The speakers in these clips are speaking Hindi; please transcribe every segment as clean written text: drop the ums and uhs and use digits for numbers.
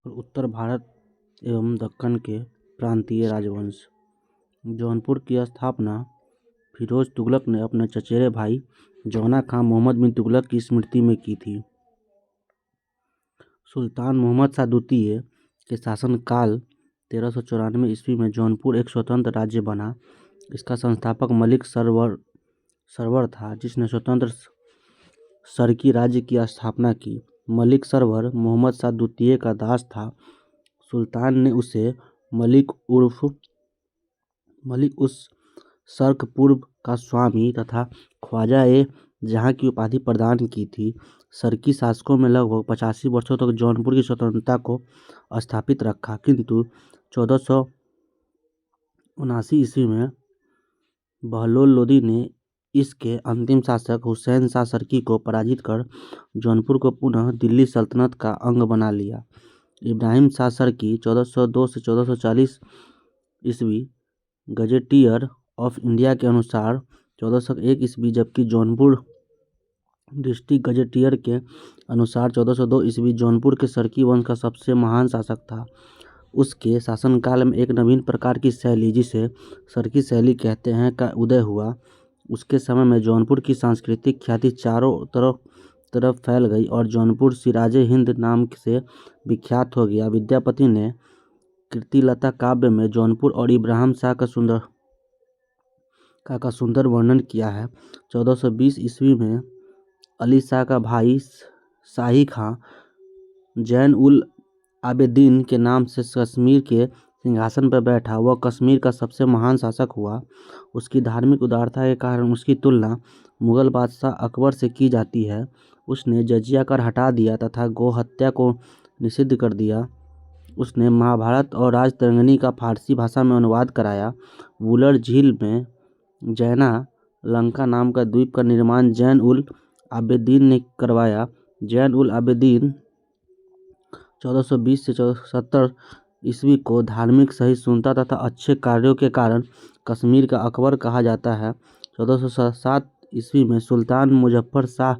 और उत्तर भारत एवं दक्कन के प्रांतीय राजवंश। जौनपुर की स्थापना फिरोज तुगलक ने अपने चचेरे भाई जौना खां मोहम्मद बिन तुगलक की स्मृति में की थी। सुल्तान मोहम्मद शाह द्वितीय के शासनकाल 1394 ईस्वी में जौनपुर एक स्वतंत्र राज्य बना। इसका संस्थापक मलिक सरवर था, जिसने स्वतंत्र सरकी राज्य की स्थापना की। मलिक सरवर मोहम्मद शाह द्वितीय का दास था। सुल्तान ने उसे मलिक उस सर्क पूर्व का स्वामी तथा ख्वाजा ए जहां की उपाधि प्रदान की थी। सरकी शासकों में लगभग 85 वर्षों तक जौनपुर की स्वतंत्रता को स्थापित रखा, किंतु 1479 ईस्वी में बहलोल लोदी ने इसके अंतिम शासक हुसैन शाह सरकी को पराजित कर जौनपुर को पुनः दिल्ली सल्तनत का अंग बना लिया। इब्राहिम शाह सरकी 1402 से 1440 ईस्वी गजेटियर ऑफ इंडिया के अनुसार 1401 ईस्वी, जबकि जौनपुर डिस्ट्रिक्ट गजेटियर के अनुसार 1402 ईस्वी जौनपुर के सरकी वंश का सबसे महान शासक था। उसके शासनकाल में एक नवीन प्रकार की शैली, जिसे सरकी शैली कहते हैं, का उदय हुआ। उसके समय में जौनपुर की सांस्कृतिक ख्याति चारों तरफ फैल गई और जौनपुर सिराजे हिंद नाम से विख्यात हो गया। विद्यापति ने कीर्तिलता काव्य में जौनपुर और इब्राहिम शाह का सुंदर वर्णन किया है। 1420 ईस्वी में अली शाह का भाई शाही खां जैन उल आबेदीन के नाम से कश्मीर के सिंहासन पर बैठा। वह कश्मीर का सबसे महान शासक हुआ। उसकी धार्मिक उदारता के कारण उसकी तुलना मुगल बादशाह अकबर से की जाती है। उसने जजिया कर हटा दिया तथा गौ हत्या को निषिद्ध कर दिया। उसने महाभारत और राजतरंगिणी का फारसी भाषा में अनुवाद कराया। वुलर झील में जैना लंका नाम का द्वीप का निर्माण जैन उल आबेदीन ने करवाया। जैन उल आबेदीन 1420 से 1470 ईस्वी को धार्मिक सहिष्णुता तथा अच्छे कार्यों के कारण कश्मीर का अकबर कहा जाता है। 1407 ईस्वी में सुल्तान मुजफ्फर शाह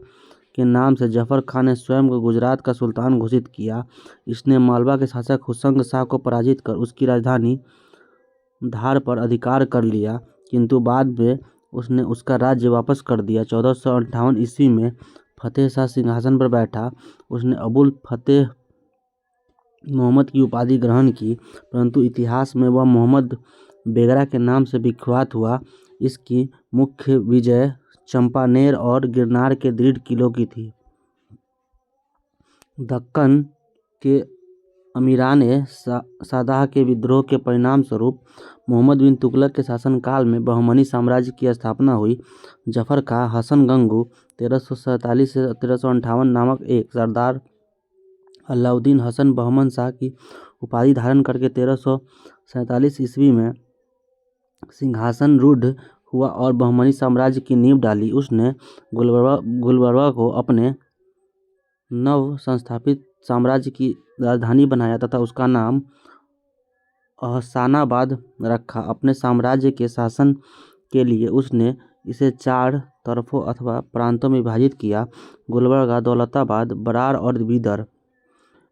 के नाम से जफर खान ने स्वयं को गुजरात का सुल्तान घोषित किया। इसने मालवा के शासक हुसंग शाह को पराजित कर उसकी राजधानी धार पर अधिकार कर लिया, किंतु बाद में उसने उसका राज्य वापस कर दिया। 1458 ईस्वी में फतेह शाह सिंहासन पर बैठा। उसने अबुल फतेह मोहम्मद की उपाधि ग्रहण की, परंतु इतिहास में वह मोहम्मद बेगरा के नाम से विख्यात हुआ। इसकी मुख्य विजय चंपानेर और गिरनार के दृढ़ किलों की थी। दक्कन के अमीरान सादाह के विद्रोह के परिणाम स्वरूप मोहम्मद बिन तुगलक के शासनकाल में बहमनी साम्राज्य की स्थापना हुई। जफर खां हसन गंगू 1347 से 1358 नामक एक सरदार अलाउद्दीन हसन बहमन शाह की उपाधि धारण करके 1347 ईस्वी में सिंहासन रूढ़ हुआ और बहमनी साम्राज्य की नींव डाली। उसने गुलबर्गा को अपने नव संस्थापित साम्राज्य की राजधानी बनाया तथा उसका नाम अहसानाबाद रखा। अपने साम्राज्य के शासन के लिए उसने इसे 4 तरफों अथवा प्रांतों में विभाजित किया: गुलबर्गा, दौलताबाद, बरार और बीदर।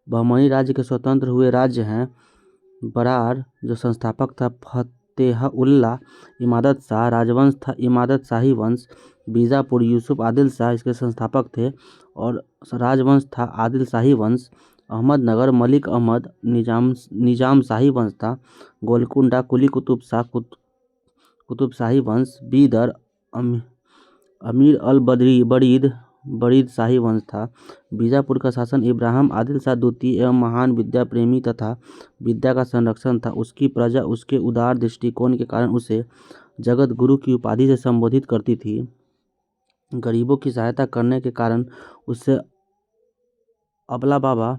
बहमनी राज्य के स्वतंत्र हुए राज्य हैं बरार, जो संस्थापक था फतेहउल्लाह इमादत शाह, राजवंश था इमादत शाही वंश। बीजापुर यूसुफ आदिल शाह इसके संस्थापक थे और राजवंश था आदिल शाही वंश। अहमदनगर मलिक अहमद निजाम शाही वंश था। गोलकुंडा कुली कुतुब शाही वंश। बीदर अमीर अल बरीद शाही वंश था। बीजापुर का शासन इब्राहिम आदिल शाह द्वितीय एवं महान विद्या प्रेमी तथा विद्या का संरक्षण था। उसकी प्रजा उसके उदार दृष्टिकोण के कारण उसे जगत गुरु की उपाधि से संबोधित करती थी। गरीबों की सहायता करने के कारण उसे अबला बाबा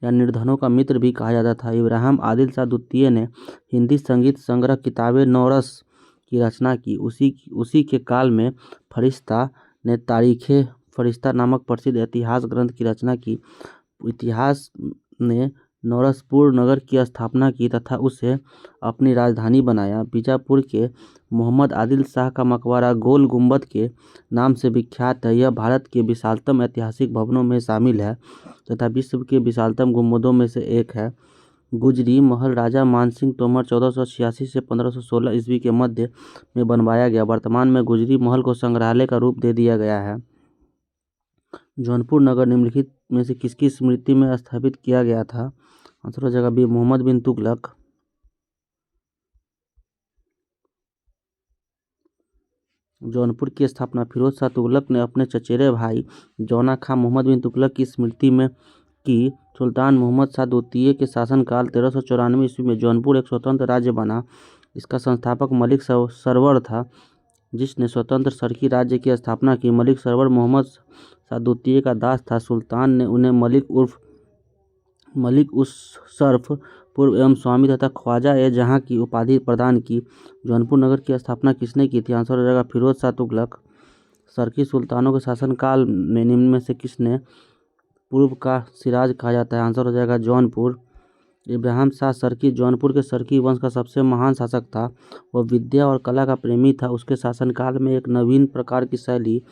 या निर्धनों का मित्र भी कहा जाता था। इब्राहिम आदिल शाह द्वितीय ने हिंदी संगीत संग्रह किताबे नौरस की रचना की। उसी के काल में फरिश्ता ने तारीखे फरिश्ता नामक प्रसिद्ध इतिहास ग्रंथ की रचना की। इतिहास ने नौरसपुर नगर की स्थापना की तथा उसे अपनी राजधानी बनाया। बीजापुर के मोहम्मद आदिल शाह का मकबरा गोल गुंबद के नाम से विख्यात है। यह भारत के विशालतम ऐतिहासिक भवनों में शामिल है तथा विश्व के विशालतम गुंबदों में से एक है। गुजरी महल राजा मानसिंह तोमर 1486 से 1516 ईस्वी के मध्य में बनवाया गया। वर्तमान में गुजरी महल को संग्रहालय का रूप दे दिया गया है। जौनपुर नगर निम्नलिखित में से किसकी स्मृति में स्थापित किया गया था? आंसर हो जाएगा बी, मोहम्मद बिन तुगलक। जौनपुर की स्थापना फिरोज शाह तुगलक ने अपने चचेरे भाई जौना खां मोहम्मद बिन तुगलक की स्मृति में की। सुल्तान मोहम्मद शाह द्वितीय के शासनकाल 1394 ईस्वी में जौनपुर एक स्वतंत्र राज्य बना। इसका संस्थापक मलिक सरवर था, जिसने स्वतंत्र सरकी राज्य की स्थापना की। मलिक सरवर मोहम्मद शाह द्वितीय का दास था। सुल्तान ने उन्हें मलिक उस शर्फ पूर्व एवं स्वामी तथा ख्वाजा ए जहाँ की उपाधि प्रदान की। जौनपुर नगर की स्थापना किसने की थी? आंसर हो जाएगा फिरोज शाह तुगलक। सरकी सुल्तानों के शासनकाल में निम्न में से किसने पूर्व का सिराज कहा जाता है? आंसर हो जाएगा जौनपुर। इब्राहिम शाह सरकी जौनपुर के सरकी वंश का सबसे महान शासक था। वह विद्या और कला का प्रेमी था। उसके शासनकाल में एक नवीन प्रकार की शैली,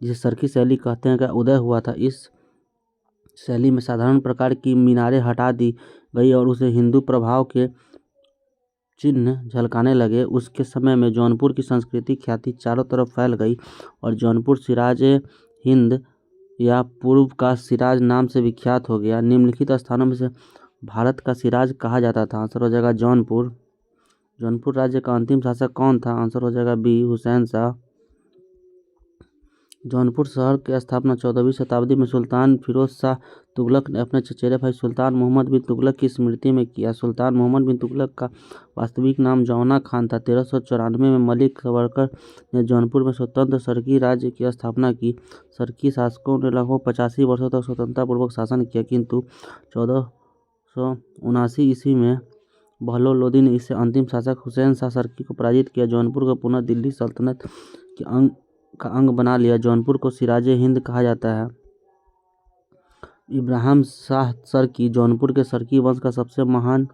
जिसे सरकी शैली कहते हैं, का उदय हुआ था। इस शैली में साधारण प्रकार की मीनारें हटा दी गई और उसे हिंदू प्रभाव के चिन्ह झलकाने लगे। उसके समय में जौनपुर की संस्कृति ख्याति चारों तरफ फैल गई और जौनपुर सिराज हिंद या पूर्व का सिराज नाम से विख्यात हो गया। निम्नलिखित स्थानों में से भारत का सिराज कहा जाता था? आंसर हो जाएगा जौनपुर। जौनपुर राज्य का अंतिम शासक कौन था? आंसर हो जाएगा बी, हुसैन शाह। जौनपुर शहर की स्थापना 14वीं शताब्दी में सुल्तान फिरोज शाह तुगलक ने अपने चचेरे भाई सुल्तान मोहम्मद बिन तुगलक की स्मृति में किया। सुल्तान मोहम्मद बिन तुगलक का वास्तविक नाम जौना खान था। 1394 में मलिक सवरकर ने जौनपुर में स्वतंत्र सरकी राज्य की स्थापना की। सरकी शासकों ने लगभग 85 वर्षों तक स्वतंत्रतापूर्वक शासन किया, किंतु 1479 ईस्वी में बहलोल ने इससे अंतिम शासक हुसैन शाह सरकी को पराजित किया। जौनपुर को पुनः दिल्ली सल्तनत का अंग बना लिया। जौनपुर को सिराज हिंद कहा जाता है। इब्राहिम शाह सरकी जौनपुर के सरकी वंश का सबसे महान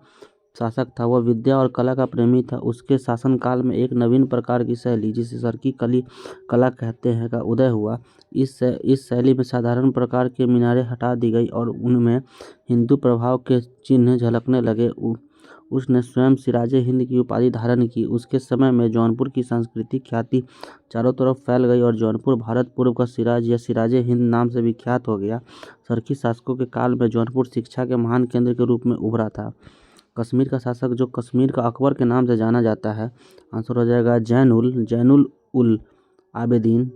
शासक था। वह विद्या और कला का प्रेमी था। उसके शासनकाल में एक नवीन प्रकार की शैली, जिसे सरकी कला कहते हैं, का उदय हुआ। इस शैली में साधारण प्रकार के मीनारें हटा दी गई और उनमें हिंदू प्रभाव के चिन्ह झलकने लगे। उसने स्वयं सिराज हिंद की उपाधि धारण की। उसके समय में जौनपुर की संस्कृति ख्याति चारों तरफ फैल गई और जौनपुर भारत पूर्व का सिराज या सिराज हिंद नाम से विख्यात हो गया। सरकी शासकों के काल में जौनपुर शिक्षा के महान केंद्र के रूप में उभरा था। कश्मीर का शासक जो कश्मीर का अकबर के नाम से जाना जाता है, आंसर हो जाएगा जैनुल उल आबेदीन।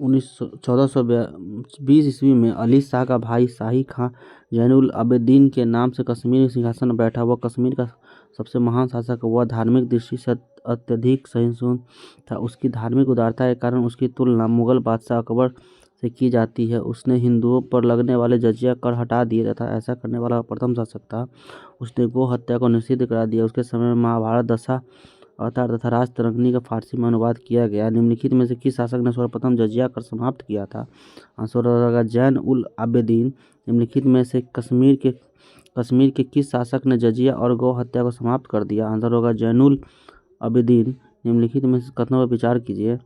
1420 ईस्वी में अली शाह का भाई शाही खां जैनुल आबेदीन के नाम से कश्मीर सिंहासन पर बैठा। वह कश्मीर का सबसे महान शासक। वह धार्मिक दृष्टि से अत्यधिक सहिष्णु था। उसकी धार्मिक उदारता के कारण उसकी तुलना मुगल बादशाह अकबर से की जाती है। उसने हिंदुओं पर लगने वाले जजिया कर हटा दिए तथा ऐसा करने वाला प्रथम शासक था। उसने गो हत्या को निषिद्ध करा दिया। उसके समय में महाभारत दशा अवतार तथा राजतरंगिणी का फारसी में अनुवाद किया गया। निम्नलिखित में से किस शासक ने सर्वप्रथम जजिया कर समाप्त किया था? आंसर होगा जैन उल आबेदीन। निम्नलिखित में से कश्मीर के किस शासक ने जजिया और गौ हत्या को समाप्त कर दिया? आंसर होगा जैनुल आबेदीन। निम्नलिखित में से कथनों पर विचार कीजिए।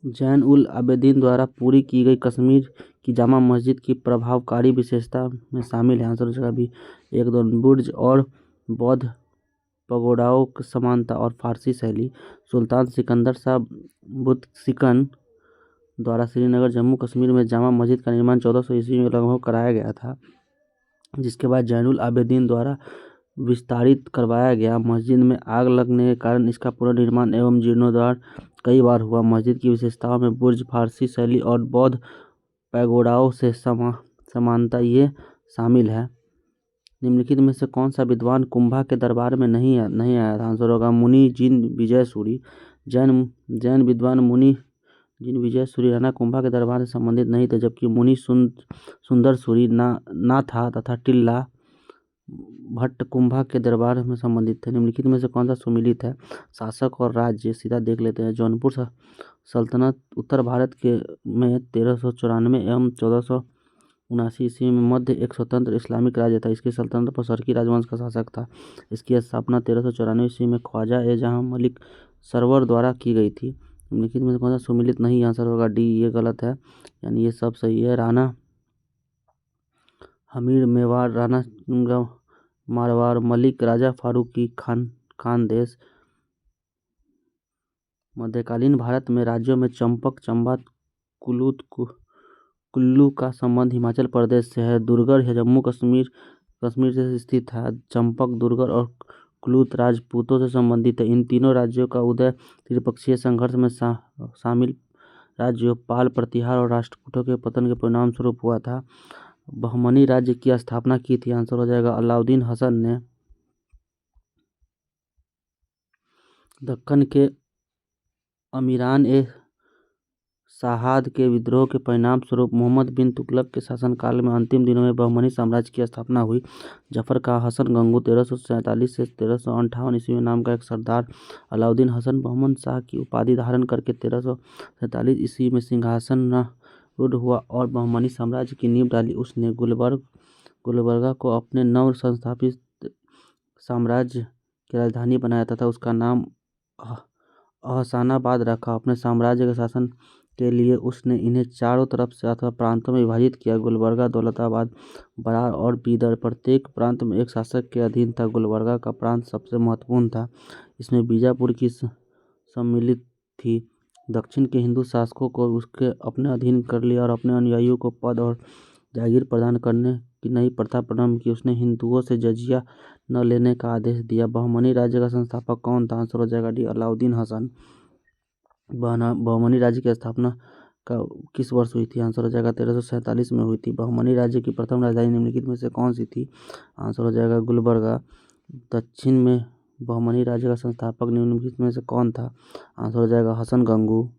जैन उल आबेदीन द्वारा पूरी की गई कश्मीर की जामा मस्जिद की प्रभावकारी विशेषता में शामिल है? आंसर हो जाएगा भी, एक दो बुर्ज और बौद्ध पगोडाओं की समानता और फारसी शैली। सुल्तान सिकंदर शाह बुतसिकन द्वारा श्रीनगर जम्मू कश्मीर में जामा मस्जिद का निर्माण 1400 ईस्वी में लगभग कराया गया था, जिसके बाद जैनुल आबेदीन द्वारा विस्तारित करवाया गया। मस्जिद में आग लगने के कारण इसका पुनर्निर्माण एवं जीर्णोद्धार कई बार हुआ। मस्जिद की विशेषताओं में बुर्ज, फारसी शैली और बौद्ध पैगोडाओं से समानता ये शामिल है। निम्नलिखित में से कौन सा विद्वान कुंभा के दरबार में नहीं आया था? आंसर होगा मुनि जिन विजय सूरी। जैन विद्वान मुनि जिन विजय सूरी राणा कुंभा के दरबार से संबंधित नहीं थे, जबकि मुनि सुंदर सूरी ना था तथा टिल्ला भट्ट कुंभा के दरबार में संबंधित थे। निम्नलिखित में से कौन सा सुमिलित है? शासक और राज्य सीधा देख लेते हैं। जौनपुर सल्तनत उत्तर भारत के में 1394 एवं 1400 1979 ईस्वी में मध्य एक स्वतंत्र इस्लामिक राज्य था। इसकी सल्तनत पर सरकी राजवंश का शासक था। इसकी स्थापना 1394 ईस्वी में ख्वाजा ए जहां मलिक सरवर द्वारा की गई थी। निम्नलिखित में से कौन सा सुमिलित नहीं? आंसर होगा डी, ये गलत है, यानी ये सब सही है। राणा हमीर मेवाड़, राणा मारवाड़, मलिक राजा फारूकी खानदेश। मध्यकालीन भारत में राज्यों में चंपक, चंबा, कुल्लू का संबंध हिमाचल प्रदेश से है। दुर्गर है जम्मू कश्मीर से स्थित है। चंपक, दुर्गर और कुल्लू राजपूतों से संबंधित है। इन तीनों राज्यों का उदय त्रिपक्षीय संघर्ष में शामिल राज्यों पाल, प्रतिहार और राष्ट्रकूटों के पतन के परिणाम स्वरूप हुआ था। बहमनी राज्य की स्थापना की थी? आंसर हो जाएगा अलाउद्दीन हसन ने। दक्कन के अमीरान ए साहाद के विद्रोह के परिणाम स्वरूप मोहम्मद बिन तुगलक के शासनकाल में अंतिम दिनों में बहमनी साम्राज्य की स्थापना हुई। जफर का हसन गंगू 1347 से 1358 ईस्वी में नाम का एक सरदार अलाउद्दीन हसन बहमन शाह की उपाधि धारण करके 1347 ईस्वी में सिंहासनारूढ़ हुआ और बहमनी साम्राज्य की नींव डाली। उसने गुलबर्गा को अपने नव संस्थापित साम्राज्य की राजधानी बनाया तथा उसका नाम अहसानाबाद रखा। अपने साम्राज्य के शासन के लिए उसने इन्हें चारों तरफ से अथवा प्रांतों में विभाजित किया। गुलबर्गा, दौलताबाद, बरार और बीदर प्रत्येक प्रांत में एक शासक के अधीन था। गुलबर्गा का प्रांत सबसे महत्वपूर्ण था। इसमें बीजापुर की सम्मिलित थी। दक्षिण के हिंदू शासकों को उसके अपने अधीन कर लिया और अपने अनुयायियों को पद और जागीर प्रदान करने की नई प्रथा प्रारंभ की। उसने हिंदुओं से जजिया न लेने का आदेश दिया। बहमनी राज्य का संस्थापक कौन था? आंसर हो जाएगा डी, अलाउद्दीन हसन। बहमनी राज्य की स्थापना किस वर्ष हुई थी? आंसर हो जाएगा 1347 में हुई थी। बहमनी राज्य की प्रथम राजधानी निम्नलिखित में से कौन सी थी? आंसर हो जाएगा गुलबर्गा। दक्षिण में बहमनी राज्य का संस्थापक निम्नलिखित में से कौन था? आंसर हो जाएगा हसन गंगू।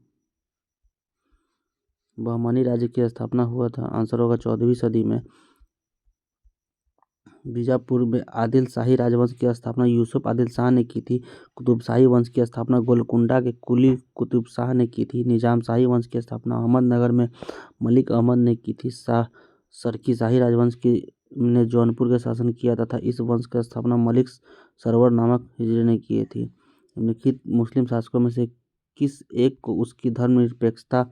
बहमनी राज्य की स्थापना हुआ था? आंसर होगा 14वीं सदी में। बीजापुर में आदिल शाही राजवंश की स्थापना यूसुफ आदिल शाह ने की थी। कुतुबशाही वंश की स्थापना गोलकुंडा के कुली कुतुब शाह ने की थी। निजाम शाही वंश की स्थापना अहमदनगर में मलिक अहमद ने की थी। सरकी शाही राजवंश ने जौनपुर का शासन किया तथा इस वंश की स्थापना मलिक सरवर नामक हिजड़े ने की थी। निम्नलिखित मुस्लिम शासकों में से किस एक को उसकी धर्मनिरपेक्षता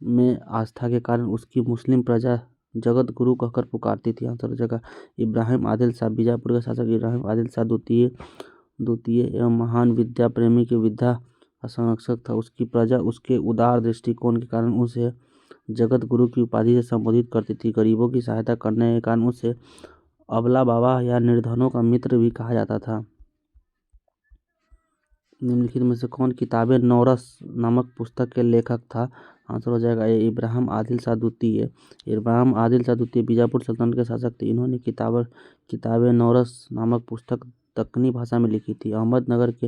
में आस्था के कारण उसकी मुस्लिम प्रजा जगत गुरु कहकर पुकारती थी? आंसर हो जाएगा इब्राहिम आदिल शाह। बीजापुर के शासक इब्राहिम आदिल शाह द्वितीय एवं महान विद्या प्रेमी के विद्या का संरक्षक था। उसकी प्रजा उसके उदार दृष्टिकोण के कारण उसे जगत गुरु की उपाधि से संबोधित करती थी। गरीबों की सहायता करने के कारण उसे अबला बाबा या निर्धनों का मित्र भी कहा जाता था। निम्नलिखित में से कौन किताबे नौरस नामक पुस्तक के लेखक था? आंसर हो जाएगा इब्राहिम आदिल शाह द्वितीय। इब्राहिम आदिल शाह द्वितीय बीजापुर सल्तनत के शासक थे। इन्होंने किताबे नौरस नामक पुस्तक दक्कनी भाषा में लिखी थी। अहमदनगर के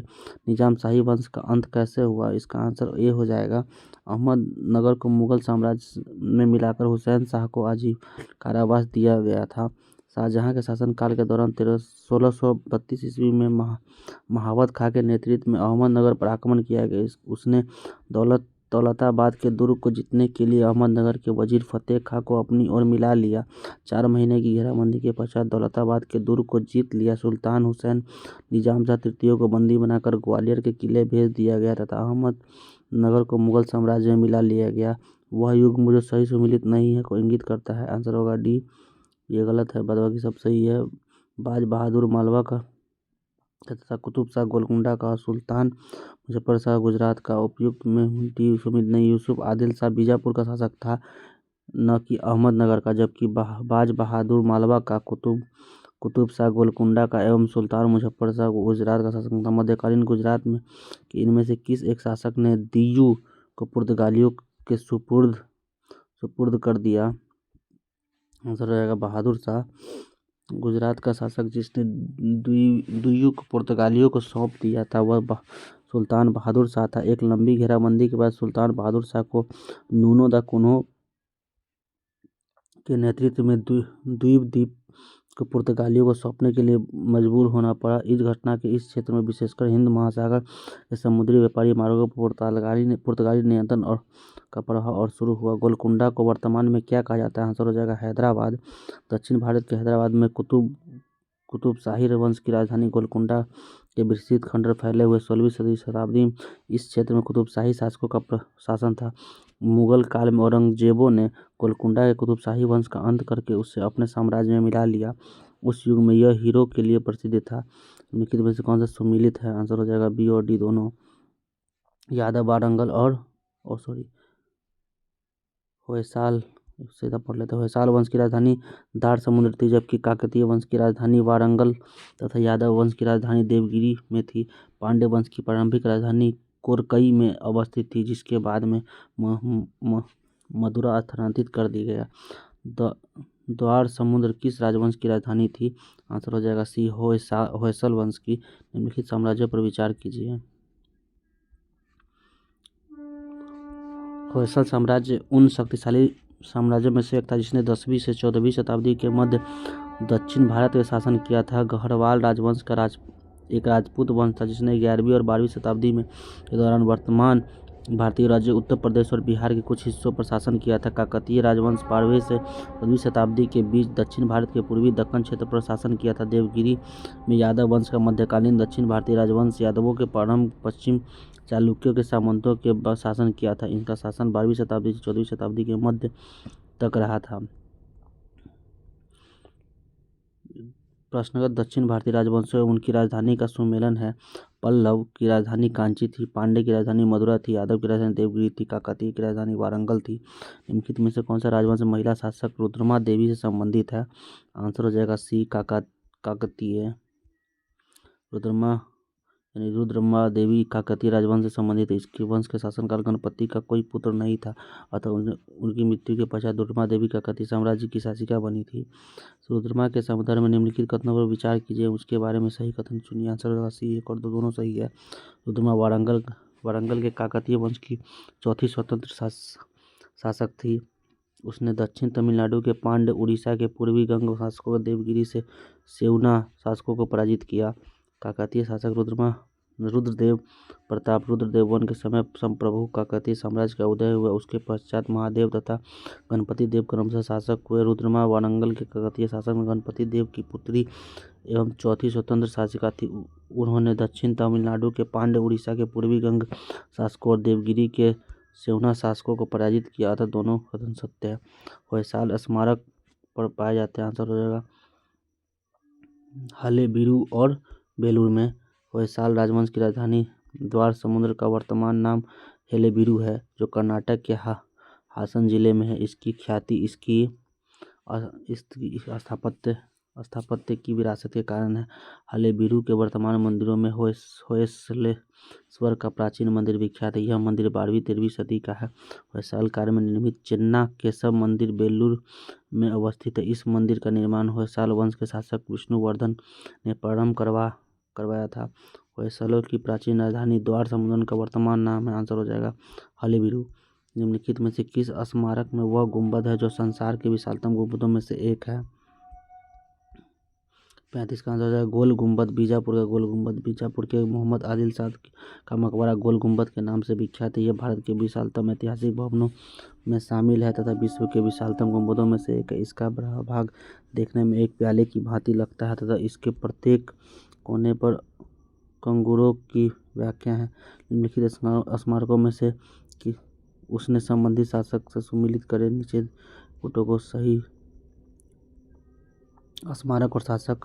निजाम शाही वंश का अंत कैसे हुआ? इसका आंसर ए हो जाएगा। अहमदनगर को मुगल साम्राज्य में मिलाकर हुसैन शाह को आजीवन कारावास दिया गया था। शाहजहां के शासनकाल के दौरान 1632 ईस्वी में महावत खां के नेतृत्व में अहमदनगर पर आक्रमण किया गया। उसने दौलताबाद के दुर्ग को जीतने के लिए अहमदनगर के वजीर फतेह खां को अपनी ओर मिला लिया। 4 महीने की घेराबंदी के पश्चात दौलताबाद के दुर्ग को जीत लिया। सुल्तान हुसैन निजाम शाह तृतीय को बंदी बनाकर ग्वालियर के किले भेज दिया गया तथा अहमदनगर को मुगल साम्राज्य में मिला लिया गया। वह युग मुझे सही सुमिलित नहीं है को इंगित करता है? आंसर होगा डी, ये गलत है, बाकी सब सही है। बाज बहादुर मालवा का तथा कुतुब शाह गोलकुंडा का, सुल्तान मुजफ्फर शाह गुजरात का। उपयुक्त में डी सुमित नहीं। यूसुफ आदिल शाह बीजापुर का शासक था न कि अहमदनगर का, जबकि बाज बहादुर मालवा का, कुतुब शाह गोलकुंडा का एवं सुल्तान मुजफ्फर शाह गुजरात का शासक था। मध्यकालीन गुजरात में इनमें से किस एक शासक ने दीयू को पुर्तगालियों के सुपुर्द कर दिया? आंसर हो जाएगा बहादुर शाह। गुजरात का शासक जिसने दीयू को पुर्तगालियों को सौंप दिया था वह सुल्तान बहादुर शाह था। एक लंबी घेराबंदी के बाद सुल्तान बहादुर शाह को नूनो दा कुन्हो के नेतृत्व में द्वीप उसको पुर्तगालियों को सौंपने के लिए मजबूर होना पड़ा। इस घटना के इस क्षेत्र में विशेषकर हिंद महासागर के समुद्री व्यापारी मार्गों पर पुर्तगाली नियंत्रण और का प्रभाव और शुरू हुआ। गोलकुंडा को वर्तमान में क्या कहा जाता है? आंसर हो जाएगा हैदराबाद। दक्षिण भारत के हैदराबाद में कुतुब शाही वंश की राजधानी गोलकुंडा के विस्तृत खंडहर फैले हुए 16वीं शताब्दी में इस क्षेत्र में कुतुब शाही शासकों का शासन था। मुगल काल में औरंगजेबों ने गोलकुंडा के कुतुब शाही वंश का अंत करके उसे अपने साम्राज्य में मिला लिया। उस युग में यह हीरो के लिए प्रसिद्ध था। निम्नलिखित में से कौन सा सुमेलित है? आंसर हो जाएगा बी और डी दोनों। यादव वारंगल और होयसाल, सीधा पढ़ लेते हैं। होयसाल वंश की राजधानी दार समुद्र थी, जबकि काकतीय वंश की राजधानी वारंगल तथा यादव वंश की राजधानी देवगिरी में थी। पांड्य वंश की प्रारंभिक राजधानी कोरकई में अवस्थित थी, जिसके बाद में मदुरा स्थानांतरित कर दिया गया। द्वार समुद्र किस राजवंश की राजधानी थी? आंसर हो जाएगा सी होयसल वंश की। निम्नलिखित साम्राज्यों पर विचार कीजिए। होयसल साम्राज्य उन शक्तिशाली साम्राज्यों में से एक था जिसने 10वीं से 14वीं शताब्दी के मध्य दक्षिण भारत में शासन किया था। गढ़वाल राजवंश का एक राजपूत वंश था जिसने 11वीं और 12वीं शताब्दी में के दौरान वर्तमान भारतीय राज्य उत्तर प्रदेश और बिहार के कुछ हिस्सों पर शासन किया था। काकतीय राजवंश 12वीं से 14वीं शताब्दी के बीच दक्षिण भारत के पूर्वी दक्कन क्षेत्र पर शासन किया था। देवगिरी में यादव वंश का मध्यकालीन दक्षिण भारतीय राजवंश यादवों के प्रारंभ पश्चिम चालुक्यों के सामंतों के बाद शासन किया था। इनका शासन 12वीं शताब्दी से 14वीं शताब्दी के मध्य तक रहा था। प्रश्नगत दक्षिण भारतीय राजवंशों एवं उनकी राजधानी का सुमेलन है। पल्लव की राजधानी कांची थी, पांड्य की राजधानी मदुरा थी, यादव की राजधानी देवगिरी थी, काकतीय की राजधानी वारंगल थी। निम्नलिखित में से कौन सा राजवंश महिला शासक रुद्रमा देवी से संबंधित है? आंसर हो जाएगा सी काकतीय। रुद्रमा देवी काकतीय राजवंश से संबंधित है। इसके वंश के शासनकाल गणपति का कोई पुत्र नहीं था, अतः उनकी मृत्यु के पश्चात रुद्रमा देवी काकतीय साम्राज्य की शासिका बनी थी। रुद्रमा के संदर्भ में निम्नलिखित कथनों पर विचार कीजिए, उसके बारे में सही कथन चुनिए। आंसर होगा सी, एक और दो दोनों सही है। रुद्रमा वारंगल के काकतीय वंश की चौथी स्वतंत्र शासक थी। उसने दक्षिण तमिलनाडु के पांड्य, उड़ीसा के पूर्वी गंग शासकों, देवगिरी से सेवना शासकों को पराजित किया। काकतीय शासक रुद्रदेव प्रताप रुद्रदेव वन के समय संप्रभु काकतीय साम्राज्य का उदय हुआ। उसके पश्चात महादेव तथा गणपति देव क्रमशः शासक हुए। रुद्रमा वारंगल के काकतीय शासक में गणपति देव की पुत्री एवं चौथी स्वतंत्र शासिका थी। उन्होंने दक्षिण तमिलनाडु के पांड्य, उड़ीसा के पूर्वी गंग शासकों और देवगिरी के सेवना शासकों को पराजित किया था। दोनों कथन सत्य है। होयसाल स्मारक पर पाए जाते हैं। आंसर हो जाएगा हलेबीडु और बेलूर में। होयसाल राजवंश की राजधानी द्वार समुद्र का वर्तमान नाम हलेबीडु है, जो कर्नाटक के हासन जिले में है। इसकी ख्याति इसकी स्थापत्य की विरासत के कारण है। हलेबीडु के वर्तमान मंदिरों में होयसलेश्वर का प्राचीन मंदिर विख्यात है। यह मंदिर 12वीं-13वीं सदी का है। होयसाल काल में निर्मित चेन्ना केशव मंदिर बेलूर में अवस्थित है। इस मंदिर का निर्माण होयसाल वंश के शासक विष्णुवर्धन ने प्रारंभ करवाया था। होयसलों की प्राचीन राजधानी द्वार समुद्र का वर्तमान नाम है। आंसर हो जाएगा हलेबीडु। निम्नलिखित में से किस स्मारक में वह गुंबद है जो संसार के विशालतम गुंबदों में से एक है? 35 का आंसर हो जाएगा गोल गुंबद। बीजापुर का गोल गुंबद। बीजापुर के मोहम्मद आदिल शाह का मकबरा गोल गुंबद के नाम से विख्यात है। यह भारत के विशालतम ऐतिहासिक भवनों में शामिल है तथा विश्व के विशालतम गुंबदों में से एक है। इसका भाग देखने में एक प्याले की भांति लगता है तथा इसके प्रत्येक कोने पर कंगूरों की व्याख्या है। निम्नलिखित स्मारकों में से कि उसने संबंधित शासक से सुमेलित करे। नीचे फोटो को सही स्मारक और शासक: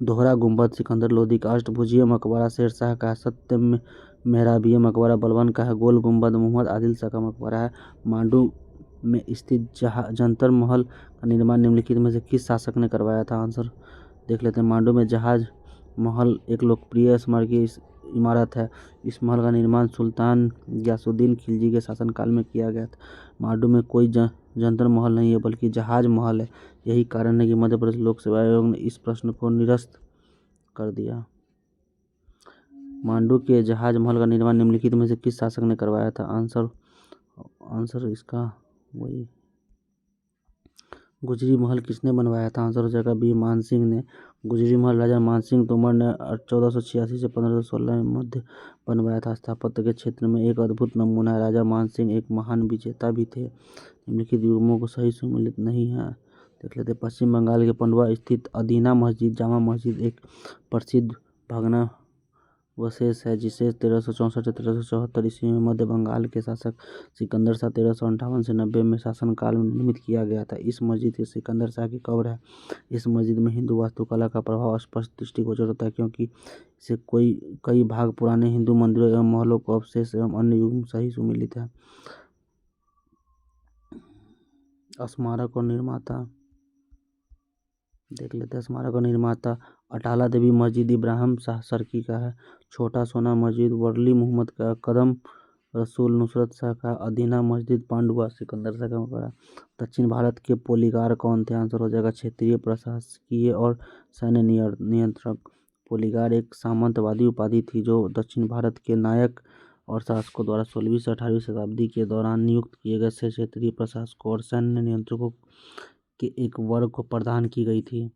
दोहरा गुंबद सिकंदर लोदी का, अष्टभुजीय मकबरा शेरशाह का है, सत्य मेहराबीय मकबरा बलबन का है, गोल गुंबद मोहम्मद आदिल शाह का मकबरा है। मांडू में स्थित जंतर महल का निर्माण निम्नलिखित में से किस शासक ने करवाया था? आंसर देख लेते हैं। मांडू में जहाज महल एक लोकप्रिय स्मारकीय इमारत है। इस महल का निर्माण सुल्तान गयासुद्दीन खिलजी के शासनकाल में किया गया था। मांडू में कोई जंतर महल नहीं है बल्कि जहाज महल है। यही कारण है कि मध्य प्रदेश लोक सेवा आयोग ने इस प्रश्न को निरस्त कर दिया। मांडू के जहाज महल का निर्माण निम्नलिखित में से किस शासक ने करवाया था? आंसर इसका वही गुजरी महल किसने बनवाया था? आंसर हो जाएगा बी, मानसिंह ने। गुजरी महल राजा मानसिंह तोमर ने 1486 से 1516 में मध्य बनवाया था। स्थापत्य के क्षेत्र में एक अद्भुत नमूना है। राजा मानसिंह एक महान विजेता भी थे। निम्नलिखित युग्मों को सही सुमेलित नहीं है। देख लेते हैं। पश्चिम बंगाल के पंडवा स्थित अदीना मस्जिद जामा मस्जिद एक प्रसिद्ध भग्नावशेष है जिसे 1364 से 1374 ईस्वी में मध्य बंगाल के शासक सिकंदर शाह 1358 से 90 में शासनकाल में निर्मित किया गया था। इस मस्जिद के सिकंदर शाह की कब्र है। इस मस्जिद में हिंदू वास्तुकला का प्रभाव स्पष्ट दृष्टिगोचर होता है क्योंकि इसे कई भाग पुराने हिंदू मंदिरों एवं महलों को अवशेष एवं अन्य युग सही सुमिलित है। स्मारक और निर्माता देख लेते हैं। स्मारक और निर्माता अटाला देवी मस्जिद इब्राहिम शाह सर्की का है। छोटा सोना मस्जिद वर्ली मोहम्मद का। कदम रसूल नुसरत शाह का। अदीना मस्जिद पांडुआ सिकंदर शाह का मकबरा। दक्षिण भारत के पोलीगार कौन थे? आंसर हो जाएगा क्षेत्रीय प्रशासकीय और सैन्य नियंत्रक। पोलीगार एक सामंतवादी उपाधि थी जो दक्षिण भारत के नायक और शासकों द्वारा 16वीं से 18वीं शताब्दी के दौरान नियुक्त किए गए क्षेत्रीय प्रशासकों और सैन्य नियंत्रकों के एक वर्ग को प्रदान की गई थी।